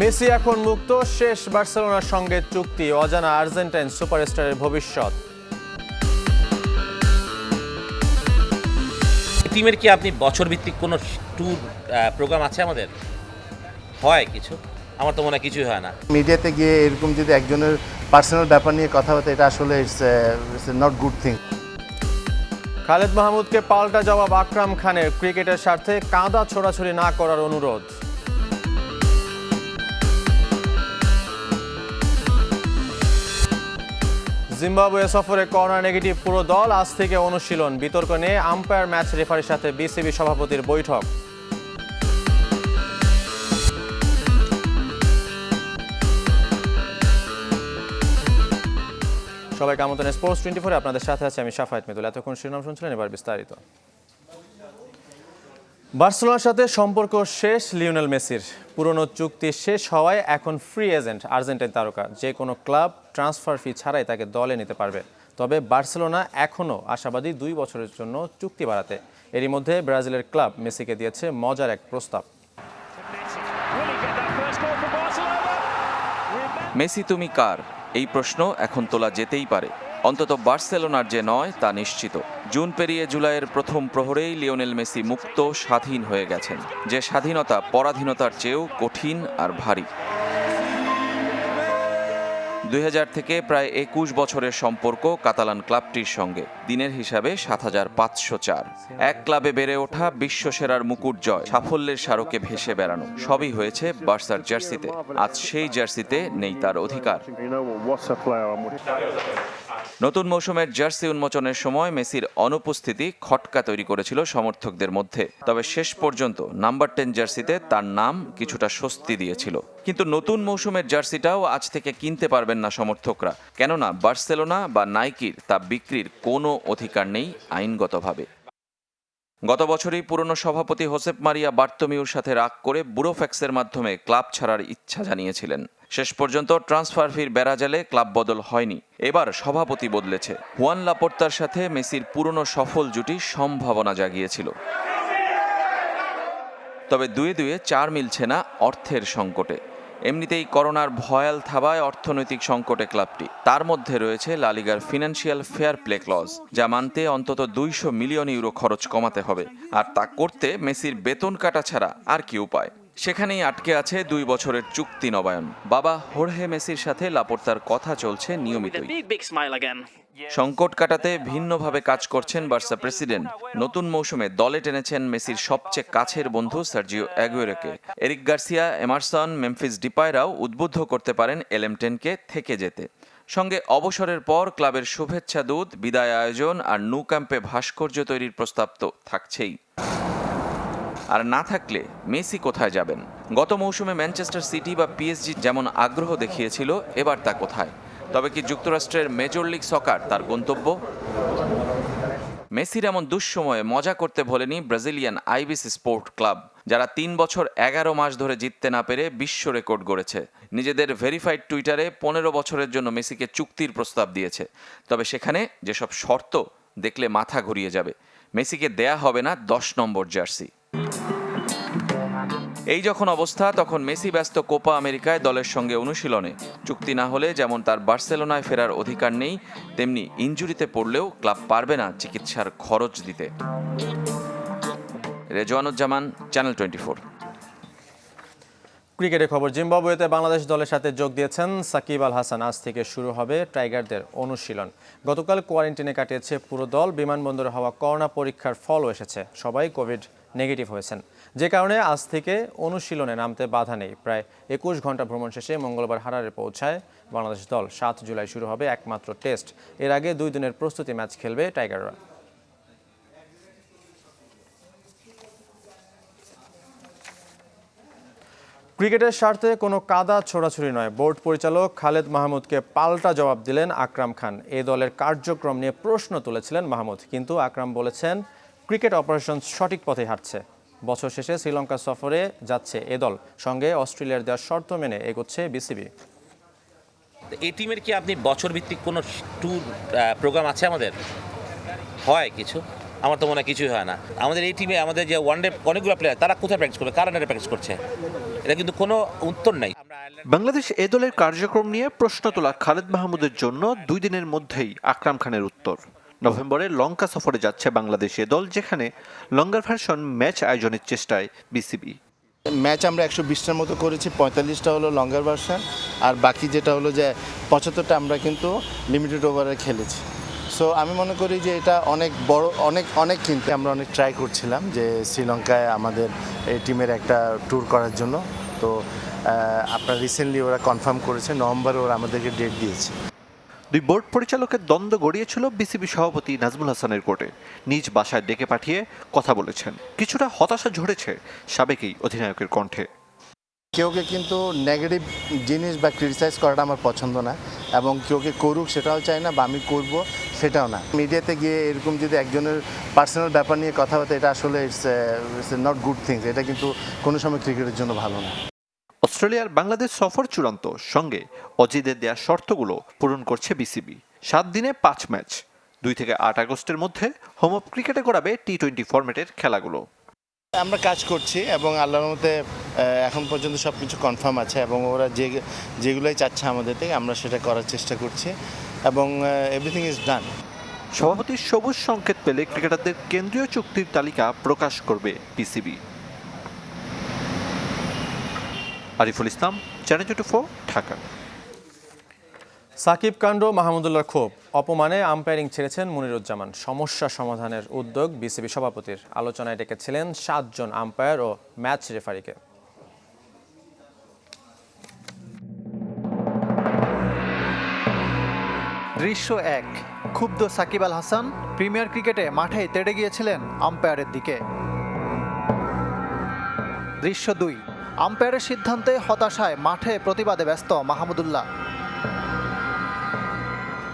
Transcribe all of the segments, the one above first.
Messi এখন মুক্ত, শেষ বার্সেলোনার সঙ্গে চুক্তি, অজানা আর্জেন্টাইন সুপারস্টারের ভবিষ্যৎ। টিমের কি আপনি বছর ভিত্তিক কোনো ট্যুর প্রোগ্রাম আছে আমাদের? হয় কিছু, আমার তো মনে হয় কিছুই হয় না। মিডিয়াতে গিয়ে এরকম যদি একজনের পার্সোনাল ব্যাপার নিয়ে কথা বলতে, এটা আসলে it's not good thing. Khaled মাহমুদকে পাল্টা জবাব আকরাম খানের, ক্রিকেটের স্বার্থে কাঁদা ছোড়াছুড়ি না করার অনুরোধ। জিম্বাবুয়ে সফরে করোনা নেগেটিভ পুরো দল, আজ থেকে অনুশীলন, বিতর্ক নিয়ে আম্পায়ার ম্যাচ রেফারির সাথে বিসিবি সভাপতির বৈঠক। সবাইকে আমন্ত্রণ স্পোর্টস 24-এ, আপনাদের সাথে আছে আমি শাফায়েত মিদুল। এতক্ষণ শিরোনাম শুনছিলেন, এবার বিস্তারিত। বার্সেলোনার সাথে সম্পর্ক শেষ লিওনেল মেসির। পুরনো চুক্তি শেষ হওয়ায় এখন ফ্রি এজেন্ট আর্জেন্টাইন তারকা। যে কোনো ক্লাব ট্রান্সফার ফি ছাড়াই তাকে দলে নিতে পারবে। তবে বার্সেলোনা এখনও আশাবাদী 2 বছরের জন্য চুক্তি বাড়াতে। এরই মধ্যে ব্রাজিলের ক্লাব মেসিকে দিয়েছে মজার এক প্রস্তাব। মেসি তুমি কার? এই প্রশ্ন এখন তোলা যেতেই পারে। অন্তত বার্সেলোনার যে নয় তা নিশ্চিত। জুন পেরিয়ে জুলাইয়ের প্রথম প্রহরেই লিওনেল মেসি মুক্ত, স্বাধীন হয়ে গেছেন। যে স্বাধীনতা পরাধীনতার চেয়েও কঠিন আর ভারী। 2000 থেকে প্রায় 21 বছরের সম্পর্ক কাতালান ক্লাবটির সঙ্গে। দিনের হিসাবে 7504। এক ক্লাবে বেড়ে ওঠা, বিশ্বসেরার মুকুট জয়, সাফল্যের স্মারকে ভেসে বেড়ানো, সবই হয়েছে বার্সার জার্সিতে। আজ সেই জার্সিতে নেই তার অধিকার। নতুন মৌসুমের জার্সি উন্মোচনের সময় মেসির অনুপস্থিতি খটকা তৈরি করেছিল সমর্থকদের মধ্যে। তবে শেষ পর্যন্ত নাম্বার 10 জার্সিতে তার নাম কিছুটা স্বস্তি দিয়েছিল। কিন্তু নতুন মৌসুমের জার্সিটাও আজ থেকে কিনতে পারবেন না সমর্থকরা, কেননা বার্সেলোনা বা নাইকির তা বিক্রির কোনো অধিকার নেই আইনগতভাবে। গত বছরই পুরনো সভাপতি হোসেপ মারিয়া বার্তোমিউর সাথে রাগ করে বুরোফ্যাক্সের মাধ্যমে ক্লাব ছাড়ার ইচ্ছা জানিয়েছিলেন। শেষ পর্যন্ত ট্রান্সফার ফির বেড়াজালে ক্লাব বদল হয়নি। এবার সভাপতি বদলেছে। হুয়ান লাপোর্তার সাথে মেসির পুরনো সফল জুটি সম্ভাবনা জাগিয়েছিল। তবে দুয়ে দুয়ে চার মিলছে না অর্থের সংকটে। এমনিতেই করোনার ভয়াল থাবায় অর্থনৈতিক সংকটে ক্লাবটি। তার মধ্যে রয়েছে লা লিগার ফিনান্সিয়াল ফেয়ার প্লে ক্লজ, যা মানতে অন্তত 200 মিলিয়ন ইউরো খরচ কমাতে হবে। আর তা করতে মেসির বেতন কাটা ছাড়া আর কি উপায়? সেখানেই আটকে আছে 2 বছরের চুক্তি নবায়ন। বাবা হোর্হে মেসির সাথে লাপোর্তার কথা চলছে নিয়মিতই। সংকট কাটাতে ভিন্নভাবে কাজ করছেন বার্সা প্রেসিডেন্ট। নতুন মৌসুমে দলে টেনেছেন মেসির সবচেয়ে কাছের বন্ধু সার্জিও অ্যাগুয়েরোকে। এরিক গার্সিয়া, এমারসন, মেমফিস ডিপাইরাও উদ্বুদ্ধ করতে পারেন এলএম10কে থেকে যেতে। সঙ্গে অবসরের পর ক্লাবের শুভেচ্ছা দূত, বিদায় আয়োজন আর ন্যু ক্যাম্পে ভাস্কর্য তৈরির প্রস্তাব তো থাকছেই। আর না থাকলে মেসি কোথায় যাবেন? গত মৌসুমে ম্যানচেস্টার সিটি বা পিএসজি যেমন আগ্রহ দেখিয়েছিল, এবার তা কোথায়? তবে কি যুক্তরাষ্ট্রের মেজর লিগ সকার তার গন্তব্য? মেসির এমন দুঃসময়ে মজা করতে ভোলেনি ব্রাজিলিয়ান আইবিসি স্পোর্ট ক্লাব, যারা 3 বছর 11 মাস ধরে জিততে না পেরে বিশ্ব রেকর্ড গড়েছে। নিজেদের ভেরিফাইড টুইটারে 15 বছরের জন্য মেসিকে চুক্তির প্রস্তাব দিয়েছে। তবে সেখানে যেসব শর্ত দেখলে মাথা ঘুরিয়ে যাবে। মেসিকে দেয়া হবে না 10 নম্বর জার্সি। এই যখন অবস্থা, তখন মেসি ব্যস্ত কোপা আমেরিকায় দলের সঙ্গে অনুশীলনে। চুক্তি না হলে যেমন তার বার্সেলোনায় ফেরার অধিকার নেই, তেমনি ইনজুরিতে পড়লেও ক্লাব পারবে না চিকিৎসার খরচ দিতে। রেজওয়ানুজ্জামান, চ্যানেল 24। ক্রিকেটের খবর। জিম্বাবুয়েতে বাংলাদেশ দলের সাথে যোগ দিয়েছেন সাকিব আল হাসান। আজ থেকে শুরু হবে টাইগারদের অনুশীলন। গতকাল কোয়ারেন্টিনে কাটিয়েছে পুরো দল। বিমানবন্দরে হওয়া করোনা পরীক্ষার ফলও এসেছে, সবাই কোভিড নেগেটিভ হয়েছেন, যে কারণে আজ থেকে অনুশীলনে নামতে বাধা নেই। প্রায় 21 ঘন্টা ভ্রমণ শেষে মঙ্গলবার হারারে পৌঁছায় বাংলাদেশ দল। 7 জুলাই শুরু হবে একমাত্র টেস্ট। এর আগে 2 দিনের প্রস্তুতি ম্যাচ খেলবে টাইগাররা। ক্রিকেটের স্বার্থে কোনো কাদা ছোড়াছুড়ি নয়, বোর্ড পরিচালক খালেদ মাহমুদকে পাল্টা জবাব দিলেন আকরাম খান। এ দলের কার্যক্রম নিয়ে প্রশ্ন তুলেছিলেন মাহমুদ, কিন্তু আকরাম বলেছেন ক্রিকেট অপারেশন সঠিক পথে হাঁটছে। বছর শেষে শ্রীলঙ্কা সফরে যাচ্ছে এ দল, সঙ্গে অস্ট্রেলিয়ার দেওয়ার শর্ত মেনে এগোচ্ছে বিসিবি। এই টিমের কি আপনি বছর ভিত্তিক কোনো ট্যুর প্রোগ্রাম আছে আমাদের? হয় কিছু, আমার তো মনে হয় কিছুই হয় না। আমাদের এই টিমে আমাদের যে ওয়ানডে অনেকগুলো প্লেয়ার, তারা কোথায় প্র্যাকটিস করবে, কারা প্র্যাকটিস করছে, এটা কিন্তু কোনো উত্তর নাই। আমরা বাংলাদেশ এ দলের কার্যক্রম নিয়ে প্রশ্ন তোলা খালেদ মাহমুদের জন্য 2 দিনের মধ্যেই আকরাম খানের উত্তর। নভেম্বরে লঙ্কা সফরে যাচ্ছে বাংলাদেশ এ দল, যেখানে লঙ্গার ভার্সন ম্যাচ আয়োজনের চেষ্টায় বিসিবি। ম্যাচ আমরা 120টার মতো করেছি, 45টা হলো লঙ্গার ভার্সন, আর বাকি যেটা হলো যে 75টা আমরা কিন্তু লিমিটেড ওভারে খেলেছি। সো আমি মনে করি যে এটা অনেক বড়, অনেক কিন্তু আমরা অনেক ট্রাই করছিলাম যে শ্রীলঙ্কায় আমাদের এই টিমের একটা ট্যুর করার জন্য। তো আপনার রিসেন্টলি ওরা কনফার্ম করেছে, নভেম্বরে ওরা আমাদেরকে ডেট দিয়েছে। 2 বোর্ড পরিচালকের দ্বন্দ্ব গড়িয়েছিল বিসিবি সভাপতি নাজমুল হাসানের কোর্টে। নিজ বাসায় ডেকে পাঠিয়ে কথা বলেছেন। কিছুটা হতাশা ঝরেছে সাবেক এই অধিনায়কের কণ্ঠে। কেউকে কিন্তু নেগেটিভ জিনিস বা ক্রিটিসাইজ করাটা আমার পছন্দ না, এবং কেউকে করুক সেটাও চাই না, বা আমি করব সেটাও না। মিডিয়াতে গিয়ে এরকম যদি একজনের পার্সোনাল ব্যাপার নিয়ে কথা বলতে, এটা আসলে ইটস নট গুড থিংস। এটা কিন্তু কোনো সময় ক্রিকেটের জন্য ভালো না। অস্ট্রেলিয়ার বাংলাদেশ সফর চূড়ান্ত, সঙ্গে অজিদের দেয়া শর্তগুলো পূরণ করছে বিসিবি। 7 দিনে 5 ম্যাচ, 2 থেকে 8 আগস্টের মধ্যে হোম অফ ক্রিকেটে গড়াবে টি20 ফরম্যাটের খেলাগুলো। আমরা কাজ করছি এবং আল্লাহর মতে এখন পর্যন্ত সব কিছু কনফার্ম আছে, এবং ওরা যেগুলোই চাচ্ছে আমাদের থেকে আমরা সেটা করার চেষ্টা করছি, এবং এভরিথিং ইজ ডান। সভাপতির সবুজ সংকেত পেলে ক্রিকেটারদের কেন্দ্রীয় চুক্তির তালিকা প্রকাশ করবে বিসিবি। আরিফুল ইসলাম, চ্যানেল 24, ঢাকা। সাকিব কাণ্ড, মাহমুদুল্লাহর ক্ষোভ, অপমানে আম্পায়ারিং ছেড়েছেন মুনিরুজ্জামান। সমস্যা সমাধানের উদ্যোগ বিসিবি সভাপতির। আলোচনায় ডেকেছিলেন 7 জন আম্পায়ার ও ম্যাচ রেফারিকে। দৃশ্য 1। ক্ষুব্ধ সাকিব আল হাসান প্রিমিয়ার ক্রিকেটে মাঠেই তেড়ে গিয়েছিলেন আম্পায়ারের দিকে। দৃশ্য 2। আম্পায়ারের সিদ্ধান্তে হতাশায় মাঠে প্রতিবাদে ব্যস্ত মাহমুদুল্লাহ।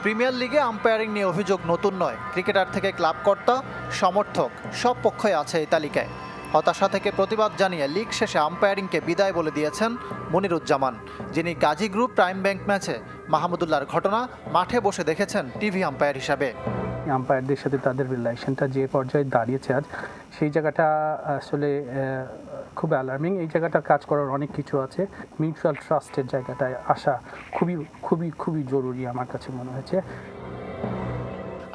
প্রিমিয়ার লিগে আম্পায়ারিং নিয়ে অভিযোগ নতুন নয়। ক্রিকেটার থেকে ক্লাব কর্তা, সমর্থক সব পক্ষই আছে এই তালিকায়। হতাশা থেকে প্রতিবাদ জানিয়ে লিগ শেষে আম্পায়ারিংকে বিদায় বলে দিয়েছেন মুনিরুজ্জামান, যিনি গাজী গ্রুপ প্রাইম ব্যাংক ম্যাচে মাহমুদুল্লাহর ঘটনা মাঠে বসে দেখেছেন টিভি আম্পায়ার হিসাবে। আম্পায়ারদের সাথে তাদের রিলেশনটা যে পর্যায়ে দাঁড়িয়েছে আজ, সেই জায়গাটা আসলে খুব অ্যালার্মিং। এই জায়গাটা কাজ করার অনেক কিছু আছে। মিউচুয়াল ট্রাস্টের জায়গাটায় আসা খুবই খুবই খুবই জরুরি আমার কাছে মনে হয়েছে।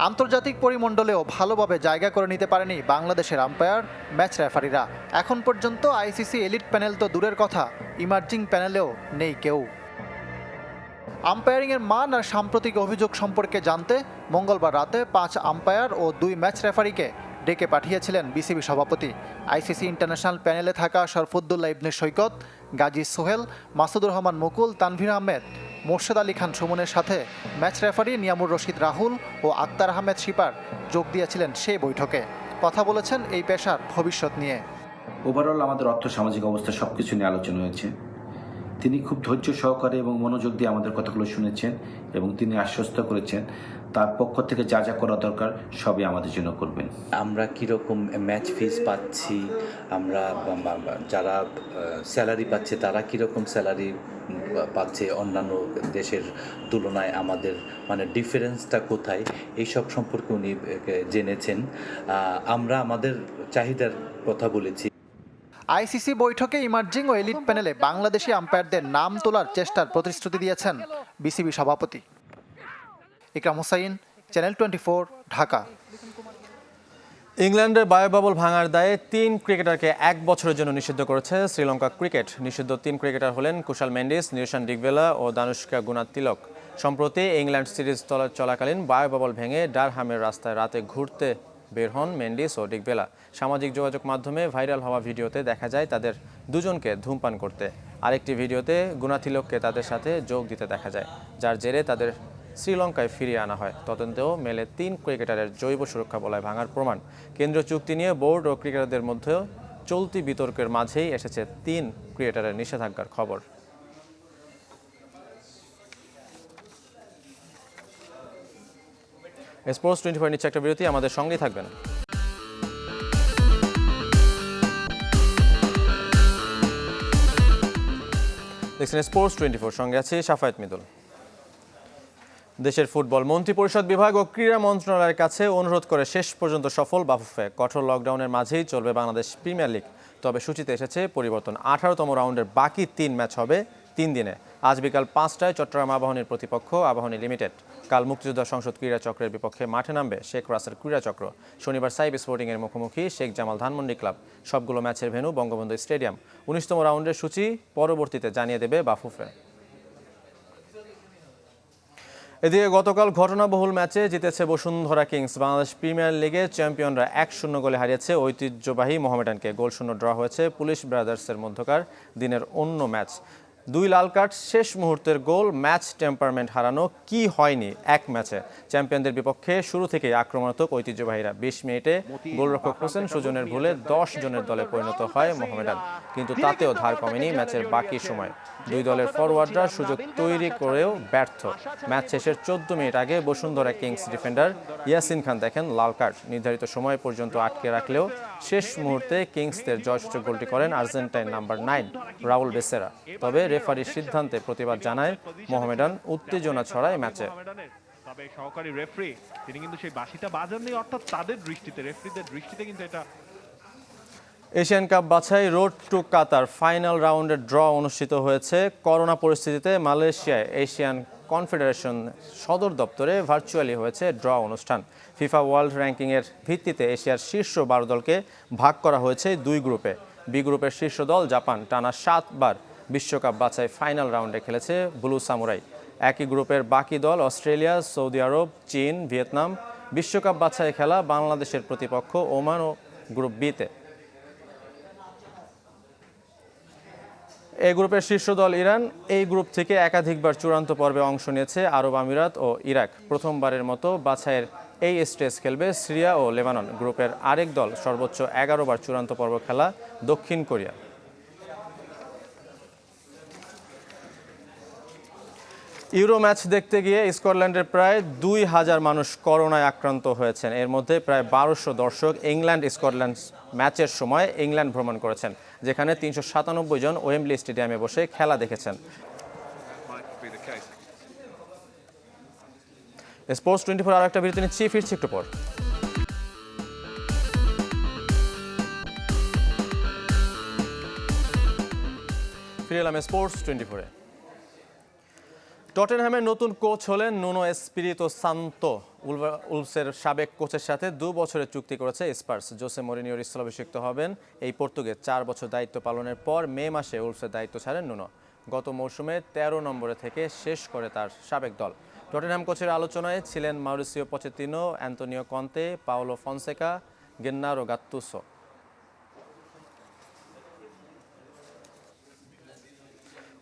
আন্তর্জাতিক পরিমণ্ডলেও ভালোভাবে জায়গা করে নিতে পারেনি বাংলাদেশের আম্পায়ার, ম্যাচ রেফারিরা। এখন পর্যন্ত আইসিসি এলিট প্যানেল তো দূরের কথা, ইমার্জিং প্যানেলেও নেই কেউ। আম্পায়ারিংয়ের মান আর সাম্প্রতিক অভিযোগ সম্পর্কে জানতে মঙ্গলবার রাতে 5 আম্পায়ার ও 2 ম্যাচ রেফারিকে ডেকে পাঠিয়েছিলেন বিসিবি সভাপতি। আইসিসি ইন্টারন্যাশনাল প্যানেলে থাকা শরফুদ্দুল্লাহ ইবনে সৈকত, গাজী সোহেল, মাসুদুর রহমান মুকুল, তানভীর আহমেদ, মোর্শেদ আলী খান সুমনের সাথে ম্যাচ রেফারি নিয়ামুর রশিদ রাহুল ও আক্তার আহমেদ শিপার যোগ দিয়েছিলেন সেই বৈঠকে। কথা বলেছেন এই পেশার ভবিষ্যৎ নিয়ে। ওভারঅল আমাদের অর্থ সামাজিক অবস্থা সবকিছু নিয়ে আলোচনা হয়েছে। তিনি খুব ধৈর্য সহকারে এবং মনোযোগ দিয়ে আমাদের কথাগুলো শুনেছেন, এবং তিনি আশ্বস্ত করেছেন তার পক্ষ থেকে যা যা করা দরকার সবই আমাদের জন্য করবেন। আমরা কীরকম ম্যাচ ফিস পাচ্ছি, আমরা যারা স্যালারি পাচ্ছে তারা কীরকম স্যালারি পাচ্ছে অন্যান্য দেশের তুলনায়, আমাদের মানে ডিফারেন্সটা কোথায়, এইসব সম্পর্কে উনি জেনেছেন। আমরা আমাদের চাহিদার কথা বলেছি। আইসিসি বৈঠকে ইমার্জিং ও এলিট প্যানেলে বাংলাদেশি আম্পায়ারদের নাম তোলার চেষ্টার প্রতিশ্রুতি দিয়েছেন বিসিবি সভাপতি। ইকরাম হোসাইন, চ্যানেল 24, ঢাকা। ইংল্যান্ডের বায়োবাবল ভাঙার দায়ে 3 ক্রিকেটারকে 1 বছরের জন্য নিষিদ্ধ করেছে শ্রীলঙ্কা ক্রিকেট। নিষিদ্ধ 3 ক্রিকেটার হলেন কুশাল মেন্ডিস, নিরশান ডিকভেলা ও দানুষ্কা গুণাতিলক। সম্প্রতি ইংল্যান্ড সিরিজ চলাকালীন বায়োবাবল ভেঙে ডারহামের রাস্তায় রাতে ঘুরতে বের হন মেন্ডিস ও ডিকভেলা। সামাজিক যোগাযোগ মাধ্যমে ভাইরাল হওয়া ভিডিওতে দেখা যায় তাদের দুজনকে ধূমপান করতে। আরেকটি ভিডিওতে গুণাতিলককে তাদের সাথে যোগ দিতে দেখা যায়, যার জেরে তাদের শ্রীলঙ্কায় ফিরিয়ে আনা হয়। তদন্তেও মেলে 3 ক্রিকেটারের জৈব সুরক্ষা বলয় ভাঙার প্রমাণ। কেন্দ্রীয় চুক্তি নিয়ে বোর্ড ও ক্রিকেটারদের মধ্যে চলতি বিতর্কের মাঝেই এসেছে 3 ক্রিকেটারের নিষেধাজ্ঞার খবর। স্পোর্টস 24 নিচ্ছে একটা বিরতি, আমাদের সঙ্গেই থাকবেন। দেখছেন স্পোর্টস 24, সঙ্গে আছে শাফায়েত মিদুল। দেশের ফুটবল মন্ত্রী পরিষদ বিভাগ ও ক্রীড়া মন্ত্রণালয়ের কাছে অনুরোধ করে শেষ পর্যন্ত সফল বাফুফে। কঠোর লকডাউনের মাঝেই চলবে বাংলাদেশ প্রিমিয়ার লিগ, তবে সূচিতে এসেছে পরিবর্তন। 18তম রাউন্ডের বাকি 3 ম্যাচ হবে 3 দিনে। আজ বিকাল 5টায় চট্টগ্রাম আবাহনীর প্রতিপক্ষ আবাহনী লিমিটেড। কাল মুক্তিযোদ্ধা সংসদ ক্রীড়া চক্রের বিপক্ষে মাঠে নামবে শেখ রাসেল ক্রীড়া চক্র। শনিবার সাইব স্পোর্টিংয়ের মুখোমুখি শেখ জামাল ধানমন্ডি ক্লাব। সবগুলো ম্যাচের ভেন্যু বঙ্গবন্ধু স্টেডিয়াম। 19তম রাউন্ডের সূচি পরবর্তীতে জানিয়ে দেবে বাফুফে। এদিকে গতকাল ঘটনাবহুল ম্যাচে জিতেছে বসুন্ধরা কিংস। বাংলাদেশ প্রিমিয়ার লিগে চ্যাম্পিয়নরা 1-0 গোলে হারিয়েছে ঐতিহ্যবাহী মোহামেডানকে। গোলশূন্য ড্র হয়েছে পুলিশ ব্রাদার্সের মধ্যকার দিনের অন্য ম্যাচ। 2 লাল কার্ড, শেষ মুহূর্তের গোল, ম্যাচ টেম্পারমেন্ট হারানো কি হয়নি এক ম্যাচে। চ্যাম্পিয়নদের বিপক্ষে শুরু থেকেই আক্রমণাত্মক ঐতিহ্যবাহীরা। 20 মিনিটে গোলরক্ষক হোসেন সুজনের ভুলে 10 জনের দলে পরিণত হয় মোহামেডান, কিন্তু তাতেও ধার কমেনি ম্যাচের বাকি সময়। 2 দলের ফরওয়ার্ডরা সুযোগ তৈরি করেও ব্যর্থ। ম্যাচ শেষের 14 মিনিট আগে বসুন্ধরা কিংস ডিফেন্ডার ইয়াসিন খান দেখেন লাল কার্ড। নির্ধারিত সময় পর্যন্ত আটকে রাখলেও শেষ মুহূর্তে কিংসদের জয়সূচক গোলটি করেন আর্জেন্টাইন নাম্বার 9 রাউল বেসেরা। তবে রেফারির সিদ্ধান্তে প্রতিবাদ জানায় মোহামেডান। উত্তেজনা ছড়ায় ম্যাচে। তবে সহকারী রেফারি তিনি কিন্তু সেই বাঁশিটা বাজাননি, অর্থাৎ তাদের দৃষ্টিতে, রেফারিদের দৃষ্টিতে কিন্তু এটা। এশিয়ান কাপ বাছাই রোড টু কাতার ফাইনাল রাউন্ডের ড্র অনুষ্ঠিত হয়েছে। করোনা পরিস্থিতিতে মালয়েশিয়ায় এশিয়ান কনফেডারেশন সদর দপ্তরে ভার্চুয়ালি হয়েছে ড্র অনুষ্ঠান। ফিফা ওয়ার্ল্ড র্যাঙ্কিংয়ের ভিত্তিতে এশিয়ার শীর্ষ 12 দলকে ভাগ করা হয়েছে 2 গ্রুপে। বি গ্রুপের শীর্ষ দল জাপান টানা 7 বার বিশ্বকাপ বাছাই ফাইনাল রাউন্ডে খেলেছে ব্লু সামুরাই। একই গ্রুপের বাকি দল অস্ট্রেলিয়া, সৌদি আরব, চীন, ভিয়েতনাম। বিশ্বকাপ বাছাই খেলা বাংলাদেশের প্রতিপক্ষ ওমান ও গ্রুপ বিতে। এই গ্রুপের শীর্ষ দল ইরান। এই গ্রুপ থেকে একাধিকবার চূড়ান্ত পর্বে অংশ নিয়েছে আরব আমিরাত ও ইরাক। প্রথমবারের মতো বাছাইয়ের এই স্টেজ খেলবে সিরিয়া ও লেবানন। গ্রুপের আরেক দল সর্বোচ্চ 11 বার চূড়ান্ত পর্ব খেলা দক্ষিণ কোরিয়া। ইউরো ম্যাচ দেখতে গিয়ে স্কটল্যান্ডের প্রায় 2000 মানুষ করোনায় আক্রান্ত হয়েছেন। এর মধ্যে প্রায় 1200 দর্শক ইংল্যান্ড স্কটল্যান্ড ম্যাচের সময় ইংল্যান্ড ভ্রমণ করেছেন, যেখানে 397 জন ওয়েম্বলি স্টেডিয়ামে বসে খেলা দেখেছেন। স্পোর্টস 24 আর একটা বিরতি নিচ্ছি, ফিরছি একটু পর। ফিরে এলাম স্পোর্টস 24-এ। টটেনহ্যামের নতুন কোচ হলেন নুনো এসপিরিতো সান্তো। উলভসের সাবেক কোচের সাথে 2 বছরের চুক্তি করেছে স্পার্স। জোসে মরিনিওর স্থলাভিষিক্ত হবেন এই পর্তুগিজ। 4 বছর দায়িত্ব পালনের পর মে মাসে উলভসের দায়িত্ব ছাড়েন নুনো। গত মৌসুমে 13 নম্বরে থেকে শেষ করে তার সাবেক দল। টটেনহ্যাম কোচের আলোচনায় ছিলেন Mauricio Pochettino, Antonio Conte, Paulo Fonseca, Gennaro Gattuso.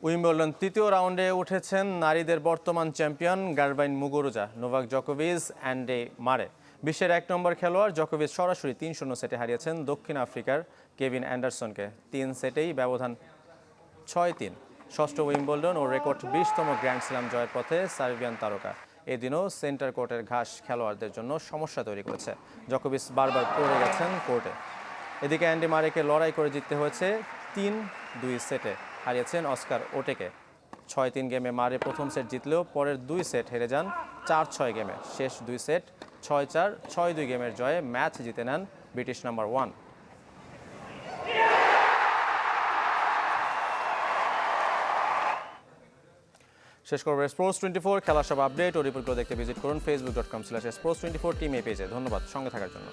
Wimbledon তৃতীয় রাউন্ডে উঠেছেন নারীদের বর্তমান চ্যাম্পিয়ন গার্বাইন মুগুরুজা, নোভাক জকোভিচ, অ্যান্ডে মারে। বিশ্বের 1 নম্বর খেলোয়াড় জকোভিচ সরাসরি 3-0 সেটে হারিয়েছেন দক্ষিণ আফ্রিকার কেভিন অ্যান্ডারসনকে। 3 সেটেই ব্যবধান 6-3। ষষ্ঠ উইম্বলডন ও রেকর্ড 20তম গ্র্যান্ড স্ল্যাম জয়ের পথে সার্বিয়ান তারকা। এদিনও সেন্টার কোর্টের ঘাস খেলোয়াড়দের জন্য সমস্যা তৈরি করেছে। জকোভিচ বারবার পড়ে গেছেন কোর্টে। এদিকে অ্যান্ডি মারেকে লড়াই করে জিততে হয়েছে 3-2 সেটে। হারিয়েছেন অস্কার ওটেকে। 6-3 গেমে মারে প্রথম সেট জিতলেও পরের 2 সেট হেরে যান 4-6 গেমে। শেষ 2 সেট 6-4, 6-2 গেমের জয়ে ম্যাচ জিতে নেন ব্রিটিশ নাম্বার 1। শেষ করবো স্পোর্টস 24 খেলার সব আপডেট ও রিপোর্টগুলো দেখতে ভিজিট করুন facebook.com/sports24 টিম এই পেজে। ধন্যবাদ সঙ্গে থাকার জন্য।